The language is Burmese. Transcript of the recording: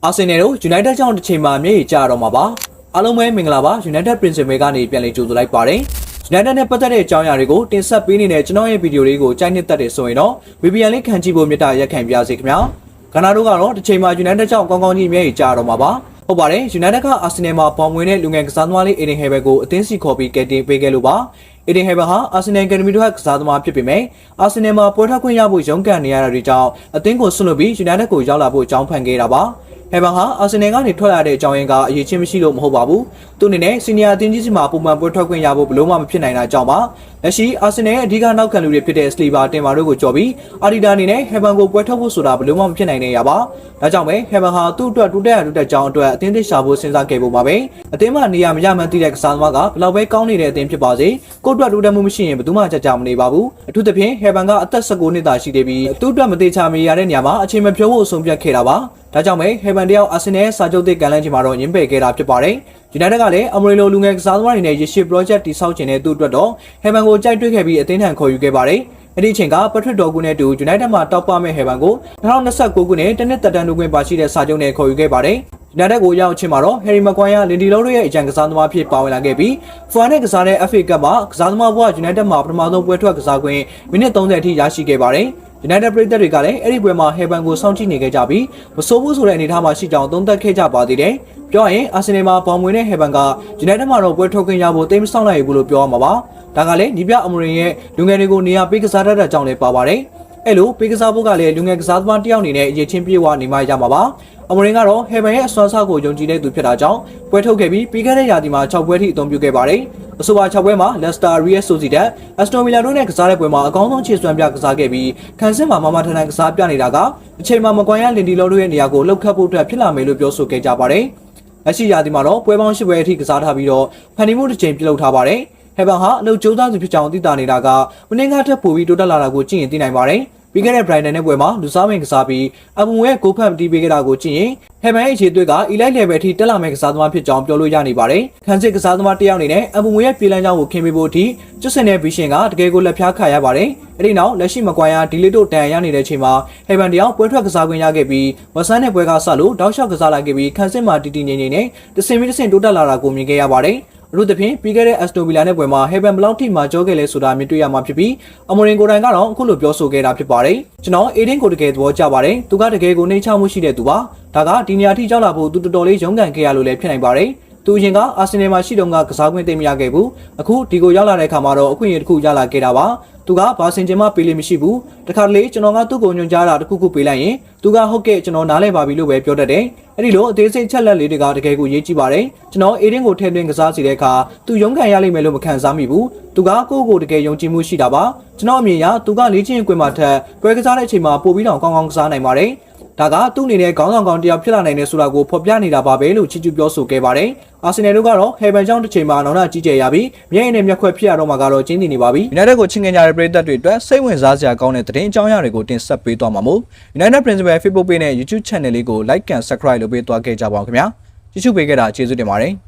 အာဆင်နယ်တို့ United ကြောင့်တစ်ချိန်မှာမျက်ရည်ကျတော့မှာပါအားလုံးပဲမင်္ဂလာပါ United Principal ကနေပြန်လည်ကြိုဆိုလိုက်ပါတယ် United နဲ့ပတ်သက်တဲ့အကြောင်းအရာတွေကိုတင်ဆက်ပေးနေတဲ့ကျွန်တော်ရဲ့ဗီဒီယိုလေးကိုကြိုက်နှစ်သက်တယ်ဆိုရင်တော့ VPN လေးခံကြည့်ဖို့မြတ်တာရက်ခံပြစေခင်ဗျာခဏတို့ကတော့တစ်ချိန်မှာ United ကြောင့်ကောင်းကောင်းကြီးမျက်ရည်ကျတော့မှာပါဟုတ်ပါတယ် United က Arsenal မှာပေါင်ဝင်တဲ့လူငယ်ကစားသမားလေး Eden Hazard ကိုအသင်းစီခေါ်ပြီးကယ်တင်ပေးခဲ့လို့ပါ Eden Hazard ဟာ Arsenal Academy တို့ကစားသမားဖြစ်ပေမဲ့ Arsenal မှာပွဲထွက်ခွင့်ရဖို့ရုန်းကန်နေရတာတွေကြောင့်အသင်းကိုဆွတ်လွတ်ပြီး United ကိုရောက်လာဖို့အကြောင်းဖန်ခဲ့တာပါဟဲဘာဟာအာဆင်နယ်ကနေထွက်လာတဲ့အကြောင်းရင်းကအရေးချင်းမရှိလို့မဟုတ်ပါဘူး။သူအနေနဲ့စီနီယာအသင်းကြီးစီမှာပုံမှန်ပွဲထွက်ခွင့်ရဖို့ဘလို့မှမဖြစ်နိုင်တာကြောင့်ပါ။လက်ရှိအာဆင်နယ်ရဲ့အဓိကနောက်ခံလူတွေဖြစ်တဲ့စလီဗာတင်မာတို့ကိုကြော်ပြီးအာဒီတာအနေနဲ့ဟဲဘန်ကိုပွဲထွက်ဖို့ဆိုတာဘလို့မှမဖြစ်နိုင်နေရပါ။ဒါကြောင့်ပဲဟဲဘန်ဟာသူ့အတွက်တူတက်ကြောင်းအတွက်အသင်းသစ်ရှာဖို့စဉ်းစားခဲ့ပုံပါပဲ။အသင်းမှာနေရာမရမှန်းသိတဲ့ကစားသမားကဘလောက်ပဲကောင်းနေတဲ့အသင်းဖြစ်ပါစေ။ကိုယ့်အတွက်တူတက်မှုမရှိရင်ဘယ်သူမှကြမနေပါဘူး။အထူးသဖြင့်ဟဲဘန်ကအသက်19နှစ်သာရှိသေးပြီးသူ့အတွက်မသေးချာမေးရတဲ့နေရာမှာအချိန်မဖြုံးဖို့အဆုံးဖြတ်ခဲ့တာပါ။ဒါကြောင့်ပဲဟဲဘန်တယောက်အာဆင်နယ်စာချုပ်သစ်ကန်လန်းချင်မှာတော့ညှင်းပယ်ခဲ့တာဖြစ်ပါတယ်။ United ကလည်းအမရီလိုလူငယ်ကစားသမားတွေနဲ့ရရှိ project တိစောက်ခြင်းတဲ့သူ့အတွက်တော့ဟဲဘန်ကိုကြိုက်တွေ့ခဲ့ပြီးအသင်းထံခေါ်ယူခဲ့ပါတယ်။အဲ့ဒီအချိန်ကပထရစ်တော်ကူနဲ့တူ United မှာတောက်ပမဲ့ဟဲဘန်ကို2029ခုနှစ်တနစ်သက်တမ်းလုပ်ခွင့်ပါရှိတဲ့စာချုပ်နဲ့ခေါ်ယူခဲ့ပါတယ်။ United ကိုရောက်ချင်းမှာတော့ Harry Maguire လင်ဒီလောတို့ရဲ့အကြံကစားသမားဖြစ်ပါဝင်လာခဲ့ပြီး Fan နဲ့ကစားတဲ့ FA Cup မှာကစားသမားဘဝ United မှာပထမဆုံးပွဲထွက်ကစားခွင့်မိနစ်30အထိရရှိခဲ့ပါတယ်။ United ပရိသတ်တွေကလည်းအဲ့ဒီပွဲမှာဟဲဘန်ကိုစောင့်ကြည့်နေခဲ့ကြပြီးမစိုးဘူးဆိုတဲ့အနေအထားမှာရှိကြောင်းသုံးသပ်ခဲ့ကြပါသေးတယ်။ပြောရင်အာဆင်နယ်မှာပေါင်ဝင်တဲ့ဟဲဘန်က United မှာတော့ပွဲထုတ်ခွင့်ရဖို့တိတ်မဆောင်နိုင်ဘူးလို့ပြောရမှာပါ။ဒါကလည်းညီပြအမရင်ရဲ့လူငယ်တွေကိုနေရာပေးကစားတတ်တဲ့ကြောင့်လည်းပါပါတယ်။အဲ့လိုပေးကစားဖို့ကလည်းလူငယ်ကစားသမားတစ်ယောက်အနေနဲ့အရေးချင်းပြေဝနေမှရမှာပါ။အမရင်ကတော့ဟဲဘန်ရဲ့အစွမ်းစားကိုယုံကြည်တဲ့သူဖြစ်တာကြောင့်ပွဲထုတ်ခဲ့ပြီးပြီးခဲ့တဲ့ရာသီမှာ6ပွဲထိအသုံးပြုခဲ့ပါတယ်။အဆိုပါ6ပွဲမှာ Leicester, Real Sociedad, Aston Villa တို့နဲ့ကစားတဲ့ပွဲမှာအကောင်းဆုံးခြေစွမ်းပြကစားခဲ့ပြီးခန်းစစ်မှာမမထန်ထန်ကစားပြနေတာကအချိန်မှာမကွန်ရလင်ဒီလောတို့ရဲ့နေရာကိုလှုပ်ခတ်ဖို့အတွက်ဖြစ်လာမယ်လို့ပြောဆိုခဲ့ကြပါတယ်။လက်ရှိရာသီမှာတော့ပွဲပေါင်း10ပွဲအထိကစားထားပြီးတော့ဖန်တီမှုတစ်ချိန်ပြုလုပ်ထားပါတယ်။ဟဲဘန်ဟာအလုပ်ကြိုးစားသူဖြစ်ကြောင်းသိတာနေတာကမင်းငါထက်ပိုပြီးတိုးတက်လာတာကိုကြည့်ရင်သိနိုင်ပါတယ်။ပြီးခဲ့တဲ့ Brighton နဲ့ပွဲမှာလူစားဝင်ကစားပြီးအပူရဲ့ကိုဖတ်တီးပေးခဲ့တာကိုကြည့်ရင်ဟဲဘန်ရဲ့အခြေတွေ့က elite level အထိတက်လာမဲ့ကစားသမားဖြစ်ကြောင်းပြောလို့ရနေပါတယ်။ခန်းစစ်ကစားသမားတစ်ယောက်အနေနဲ့အပူရဲ့ပြည်လန်းကြောင်းကိုခင်းပေးဖို့အထိကျွတ်စင်တဲ့ဗီရှင်ကတကယ်ကိုလက်ဖျားခါရပါတယ်။အဲဒီနောက်လက်ရှိမကွာရဒီလီတို့တန်ရနေတဲ့အချိန်မှာဟဲဘန်တယောက်ပွဲထွက်ကစားခွင့်ရခဲ့ပြီးဝက်ဆန်နဲ့ပွဲကဆလို့တောက်လျှောက်ကစားလာခဲ့ပြီးခန်းစစ်မှာတီငိမ့်နဲ့တစင်ပြီးတစင်တိုးတက်လာတာကိုမြင်ခဲ့ရပါတယ်။အထူးသဖြင့်ပြီးခဲ့တဲ့ Aston Villa နဲ့ပွဲမှာဟဲဘန်ဘလောက်ထိမှကြောခဲ့လဲဆိုတာမြင်တွေ့ရမှာဖြစ်ပြီးအမေရင်ကိုတိုင်ကတော့အခုလိုပြောဆိုခဲ့တာဖြစ်ပါတယ်ကျွန်တော်အေဒင်ကိုတကယ်သဘောကျပါတယ်သူကတကယ်ကိုနှိမ့်ချမှုရှိတဲ့သူပါဒါကဒီနေရာထိကြောက်လာဖို့သူတော်တော်လေးရုန်းကန်ခဲ့ရလို့လည်းဖြစ်နိုင်ပါတယ်သူအရင်ကအာဆင်နယ်မှာရှိတုန်းကကစားခွင့်သိမ်းမရခဲ့ဘူးအခုဒီကိုရောက်လာတဲ့အခါမှာတော့အခွင့်အရေးတစ်ခုရလာခဲ့တာပါသူကဘာစင်ချင်မှပေးလို့မရှိဘူးတခါတလေကျွန်တော်ကသူ့ကိုညွှန်ကြားတာတစ်ခုခုပေးလိုက်ရင်သူကဟုတ်ကဲ့ကျွန်တော်နားလည်ပါပြီလို့ပဲပြောတတ်တယ်အဲ့ဒီလိုအသေးစိတ်ချက်လက်လေးတွေကတကယ်ကိုရေးကြည့်ပါတယ်ကျွန်တော်အေဒင်ကိုထည့်သွင်းကစားစီတဲ့အခါသူရုန်းကန်ရလိမ့်မယ်လို့မခံစားမိဘူးသူကကိုယ့်ကိုတကယ်ယုံကြည်မှုရှိတာပါကျွန်တော်အမြင်အရသူကလေ့ကျင့်ခွင့်မှာထက်ပွဲကစားတဲ့အချိန်မှာပိုပြီးတော့ကောင်းကောင်းကစားနိုင်ပါတယ်ဒါကသူ့အနေနဲ့ခေါင်းဆောင်ကောင်းတစ်ယောက်ဖြစ်လာနိုင်တဲ့ဆိုတာကိုဖော်ပြနေတာပါပဲလို့ချီးကျူးပြောဆိုခဲ့ပါတယ်။အာဆင်နယ်တို့ကတော့ဟဲဘန်ကြောင့်တစ်ချိန်မှာနောက်ထပ်ကြီးကျယ်ရပြီးမျက်ရည်နဲ့မျက်ခွက်ဖြစ်ရတော့မှာကတော့ကျင်းတည်နေပါပြီ။ United ကိုချင်ခင်ကြတဲ့ပရိသတ်တွေအတွက်စိတ်ဝင်စားစရာကောင်းတဲ့သတင်းအကြောင်းအရာတွေကိုတင်ဆက်ပေးသွားမှာမို့ United Principal Facebook Page နဲ့ YouTube Channel လေးကို Like and Subscribe လုပ်ပေးသွားခဲ့ကြပါဦးခင်ဗျာ။ကြည့်ရှုပေးခဲ့တာကျေးဇူးတင်ပါတယ်။